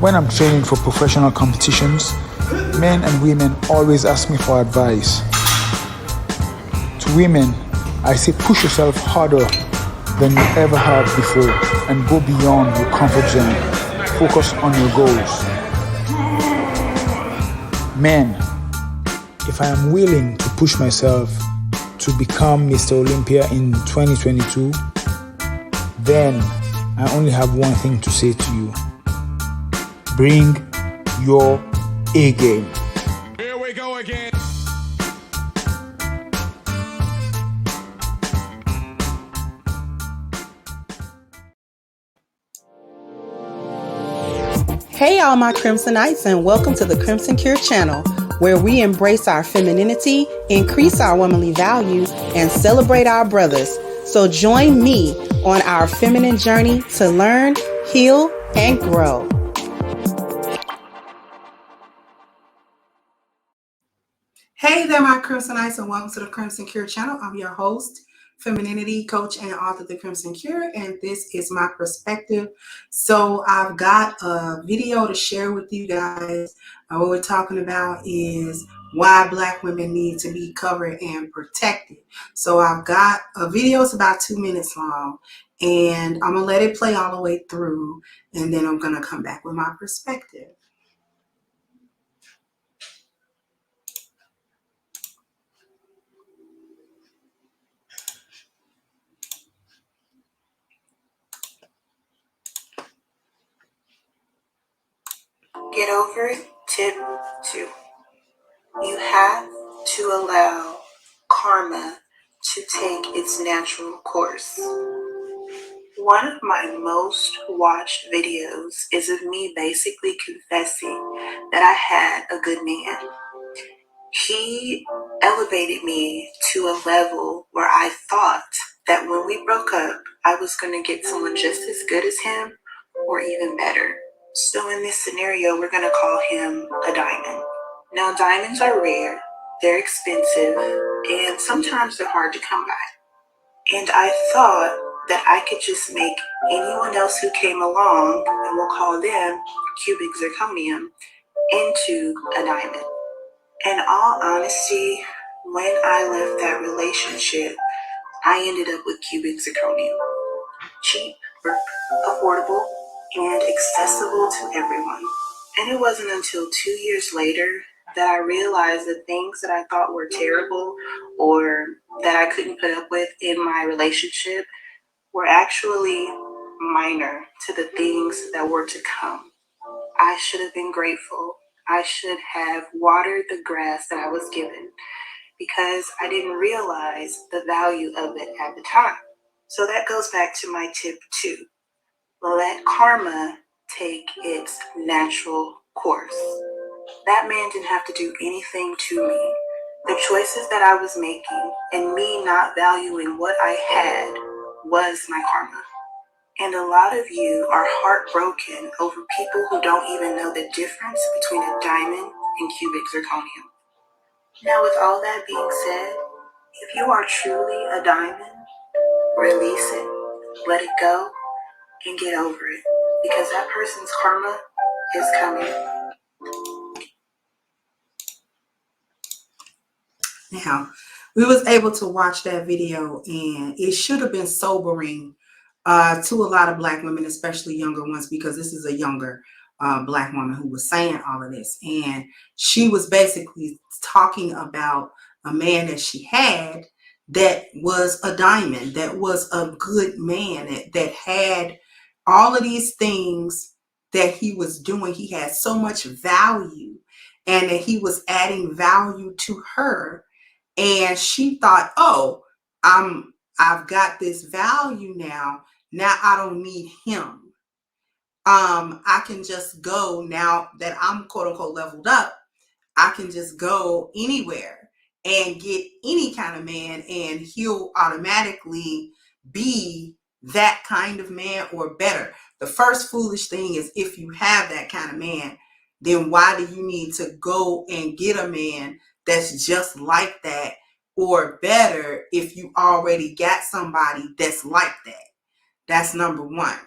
When I'm training for professional competitions, men and women always ask me for advice. To women, I say push yourself harder than you ever have before and go beyond your comfort zone. Focus on your goals. Men, if I am willing to push myself to become Mr. Olympia in 2022, then I only have one thing to say to you. Bring your A game. Here we go again. Hey all my Crimsonites, and welcome to the Crimson Cure channel, where we embrace our femininity, increase our womanly values, and celebrate our brothers. So join me on our feminine journey to learn, heal, and grow. Hey there my Crimsonites, and welcome to the Crimson Cure channel. I'm your host, femininity coach and author of the Crimson Cure, and this is my perspective. So I've got a video to share with you guys. What we're talking about is why Black women need to be covered and protected. So I've got a video. It's about 2 minutes long, and I'm gonna let it play all the way through, and then I'm gonna come back with my perspective. Get over it. Tip 2. You have to allow karma to take its natural course. One of my most watched videos is of me basically confessing that I had a good man. He elevated me to a level where I thought that when we broke up, I was going to get someone just as good as him or even better. So in this scenario, we're going to call him a diamond. Now, diamonds are rare, they're expensive, and sometimes they're hard to come by. And I thought that I could just make anyone else who came along, and we'll call them cubic zirconium, into a diamond. In all honesty, when I left that relationship, I ended up with cubic zirconium. Cheap, affordable, and accessible to everyone. And it wasn't until 2 years later that I realized the things that I thought were terrible or that I couldn't put up with in my relationship were actually minor to the things that were to come. I should have been grateful. I should have watered the grass that I was given because I didn't realize the value of it at the time. So that goes back to my tip 2. Let karma take its natural course. That man didn't have to do anything to me. The choices that I was making and me not valuing what I had was my karma. And a lot of you are heartbroken over people who don't even know the difference between a diamond and cubic zirconium. Now, with all that being said, if you are truly a diamond, release it, let it go, and get over it, because that person's karma is coming. Now, we was able to watch that video, and it should have been sobering to a lot of Black women, especially younger ones, because this is a younger Black woman who was saying all of this. And she was basically talking about a man that she had that was a diamond, that was a good man, that had all of these things that he was doing. He had so much value, and that he was adding value to her. And she thought, oh, I've got this value now. Now I don't need him. I can just go, now that I'm quote unquote leveled up, I can just go anywhere and get any kind of man, and he'll automatically be that kind of man or better. The first foolish thing is, if you have that kind of man, then why do you need to go and get a man that's just like that or better if you already got somebody that's like that? That's number one.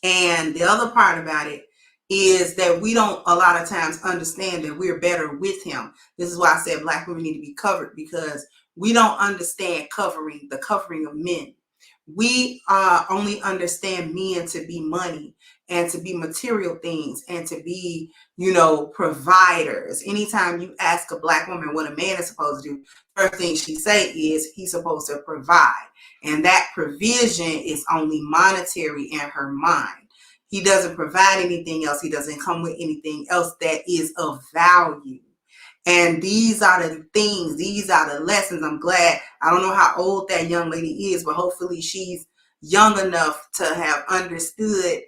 And the other part about it is that we don't a lot of times understand that we're better with him. This is why I said black women need to be covered, because we don't understand the covering of men. We only understand men to be money and to be material things and to be, providers. Anytime you ask a black woman what a man is supposed to do, first thing she say is he's supposed to provide. And that provision is only monetary in her mind. He doesn't provide anything else. He doesn't come with anything else that is of value. And these are the things, these are the lessons. I'm glad. I don't know how old that young lady is, but hopefully she's young enough to have understood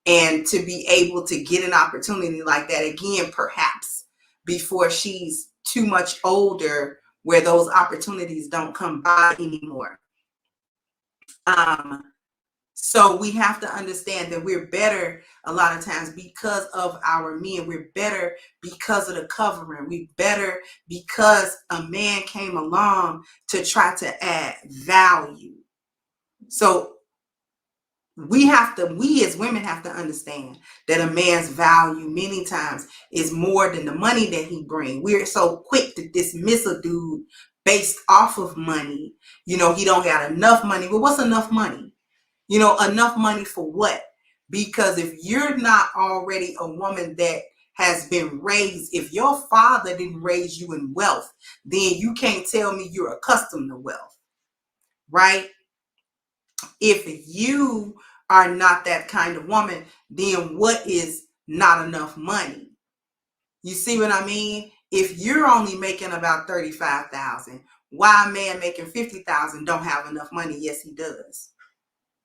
and to be able to get an opportunity like that again, perhaps before she's too much older where those opportunities don't come by anymore. So we have to understand that we're better a lot of times because of our men. We're better because of the covering. We're better because a man came along to try to add value. So we as women have to understand that a man's value many times is more than the money that he brings. We're so quick to dismiss a dude based off of money. He don't got enough money. Well, what's enough money? Enough money for what? Because if you're not already a woman that has been raised, if your father didn't raise you in wealth, then you can't tell me you're accustomed to wealth, right? If you are not that kind of woman, then what is not enough money? You see what I mean? If you're only making about $35,000, why a man making $50,000 don't have enough money? Yes, he does.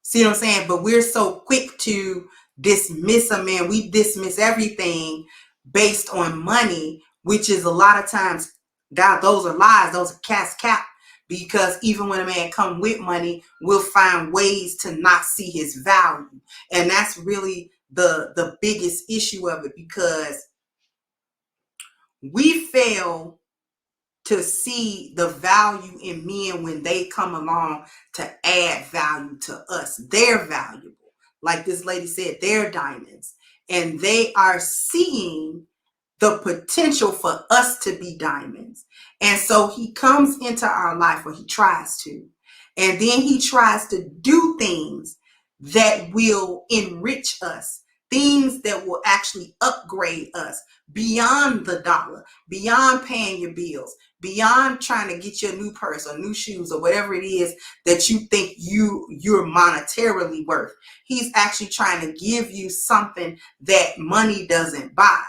See what I'm saying? But we're so quick to dismiss a man. We dismiss everything based on money, which is a lot of times, God, those are lies. Those are cap. Because even when a man come with money, we'll find ways to not see his value. And that's really the biggest issue of it, because we fail to see the value in men when they come along to add value to us. They're valuable. Like this lady said, they're diamonds. And they are seeing the potential for us to be diamonds. And so he comes into our life, or he tries to. And then he tries to do things that will enrich us, things that will actually upgrade us beyond the dollar, beyond paying your bills, beyond trying to get you a new purse or new shoes or whatever it is that you think you're monetarily worth. He's actually trying to give you something that money doesn't buy.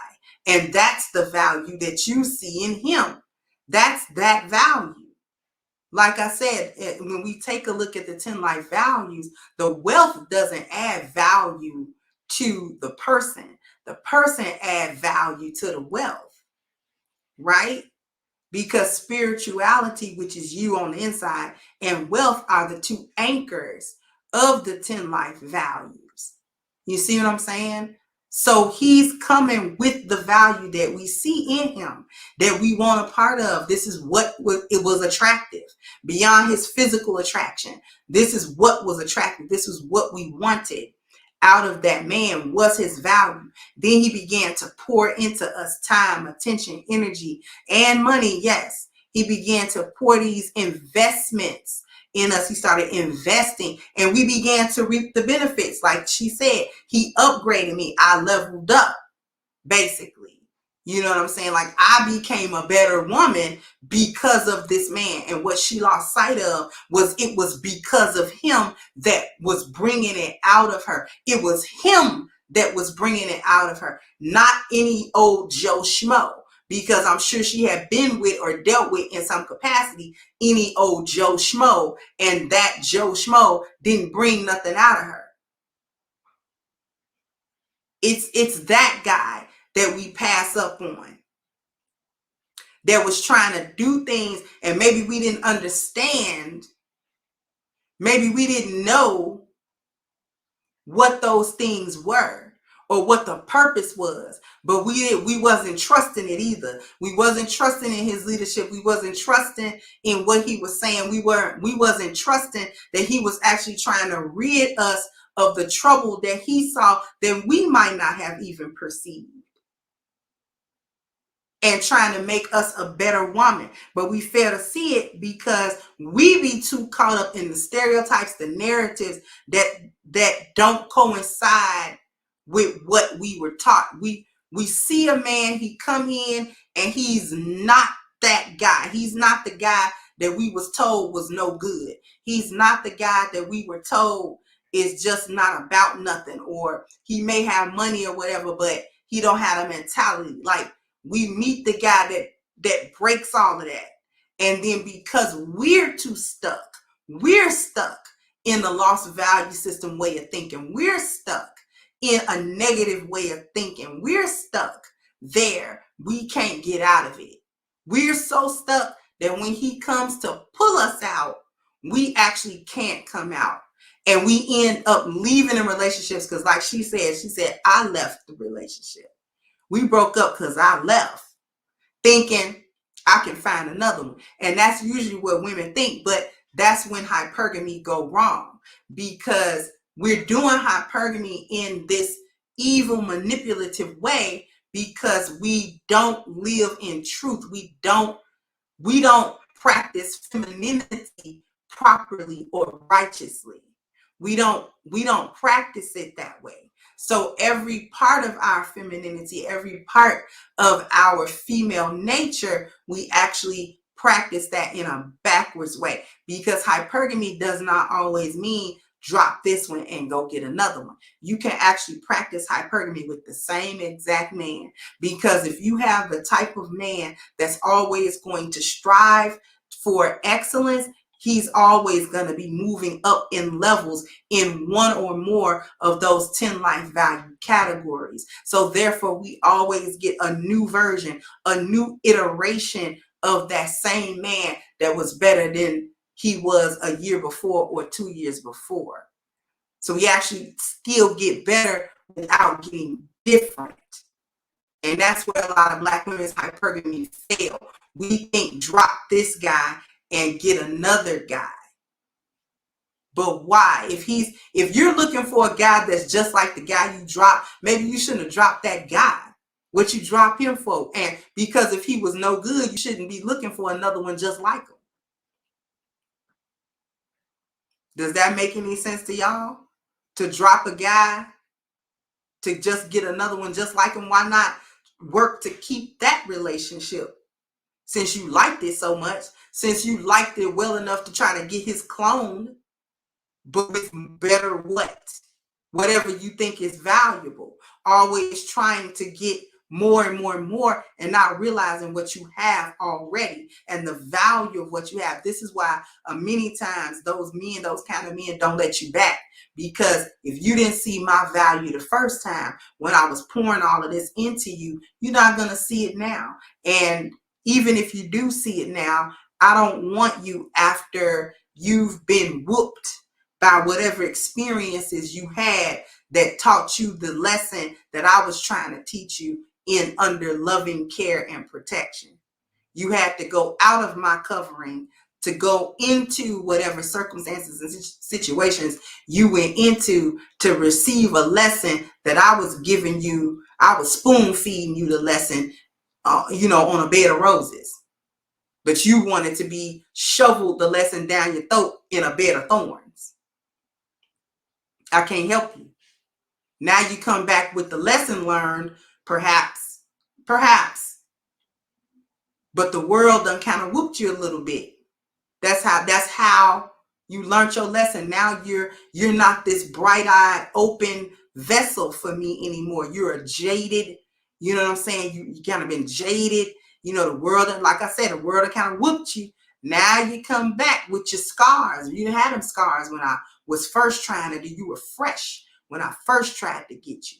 And that's the value that you see in him. That's that value. Like I said, when we take a look at the 10 life values, the wealth doesn't add value to the person. The person adds value to the wealth, right? Because spirituality, which is you on the inside, and wealth are the two anchors of the 10 life values. You see what I'm saying? So he's coming with the value that we see in him, that we want a part of. This is what it was attractive beyond his physical attraction. This is what was attractive. This is what we wanted out of that man, was his value. Then he began to pour into us time, attention, energy, and money. Yes, he began to pour these investments in us. He started investing, and we began to reap the benefits. Like she said, he upgraded me. I leveled up, basically. You know what I'm saying? Like, I became a better woman because of this man. And what she lost sight of was it was because of him that was bringing it out of her. It was him that was bringing it out of her, not any old Joe Schmo. Because I'm sure she had been with or dealt with in some capacity any old Joe Schmo, and that Joe Schmo didn't bring nothing out of her. It's that guy that we pass up on, that was trying to do things, and maybe we didn't understand, maybe we didn't know what those things were or what the purpose was, but we wasn't trusting it either. We wasn't trusting in his leadership. We wasn't trusting in what he was saying. We wasn't trusting that he was actually trying to rid us of the trouble that he saw that we might not have even perceived, and trying to make us a better woman. But we fail to see it because we be too caught up in the stereotypes, the narratives that don't coincide with what we were taught. We see a man, he come in and he's not that guy. He's not the guy that we was told was no good. He's not the guy that we were told is just not about nothing, or he may have money or whatever, but he don't have a mentality. Like, we meet the guy that breaks all of that. And then because we're stuck in the lost value system way of thinking. We're stuck in a negative way of thinking. We're stuck there. We can't get out of it. We're so stuck that when he comes to pull us out, we actually can't come out. And we end up leaving in relationships because, like she said, I left the relationship. We broke up because I left, thinking I can find another one. And that's usually what women think. But that's when hypergamy go wrong, because we're doing hypergamy in this evil, manipulative way because we don't live in truth. We don't practice femininity properly or righteously. We don't practice it that way. So every part of our femininity, every part of our female nature, we actually practice that in a backwards way, because hypergamy does not always mean drop this one and go get another one. You can actually practice hypergamy with the same exact man, because if you have the type of man that's always going to strive for excellence, he's always going to be moving up in levels in one or more of those 10 life value categories. So therefore, we always get a new version, a new iteration of that same man that was better than he was a year before or 2 years before. So we actually still get better without getting different. And that's where a lot of Black women's hypergamy fail. We think drop this guy and get another guy. But why? If you're looking for a guy that's just like the guy you dropped, maybe you shouldn't have dropped that guy. What you drop him for? And because if he was no good, you shouldn't be looking for another one just like him. Does that make any sense to y'all? To drop a guy to just get another one just like him? Why not work to keep that relationship? Since you liked it so much, since you liked it well enough to try to get his clone, but with better whatever you think is valuable, always trying to get more and more and more, and not realizing what you have already and the value of what you have. This is why many times those kind of men don't let you back, because if you didn't see my value the first time when I was pouring all of this into you, you're not going to see it now. And even if you do see it now, I don't want you, after you've been whooped by whatever experiences you had that taught you the lesson that I was trying to teach you in under loving care and protection. You had to go out of my covering to go into whatever circumstances and situations you went into to receive a lesson that I was giving you. I was spoon feeding you the lesson, on a bed of roses. But you wanted to be shoveled the lesson down your throat in a bed of thorns. I can't help you. Now you come back with the lesson learned, perhaps, but the world done kind of whooped you a little bit. That's how you learned your lesson. Now you're not this bright-eyed, open vessel for me anymore. You're a jaded, you know what I'm saying? You kind of been jaded. The world, like I said, the world kind of whooped you. Now you come back with your scars. You didn't have them scars when I was first trying to do. You were fresh when I first tried to get you.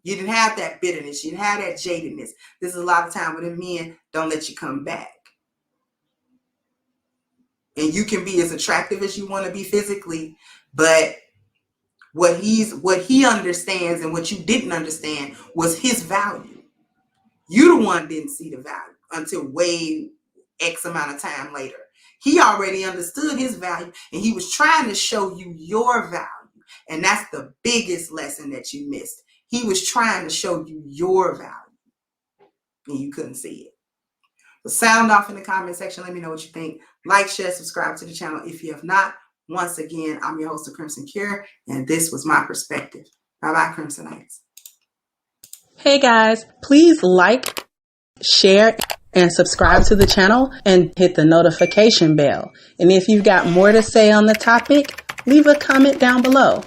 You didn't have that bitterness. You didn't have that jadedness. This is a lot of time when the men don't let you come back. And you can be as attractive as you want to be physically, but what he understands and what you didn't understand was his value. You the one didn't see the value until way X amount of time later. He already understood his value, and he was trying to show you your value. And that's the biggest lesson that you missed. He was trying to show you your value, and you couldn't see it. So sound off in the comment section. Let me know what you think. Like, share, subscribe to the channel if you have not. Once again, I'm your host of Crimson Cure, and this was my perspective. Bye-bye, Crimsonites. Hey guys, please like, share, and subscribe to the channel and hit the notification bell. And if you've got more to say on the topic, leave a comment down below.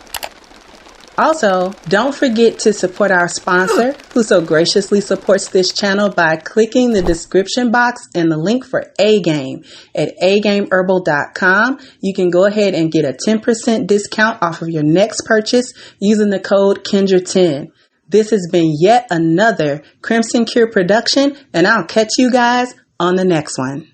Also, don't forget to support our sponsor, who so graciously supports this channel by clicking the description box and the link for A-Game at agameherbal.com. You can go ahead and get a 10% discount off of your next purchase using the code Kendra10. This has been yet another Crimson Cure production, and I'll catch you guys on the next one.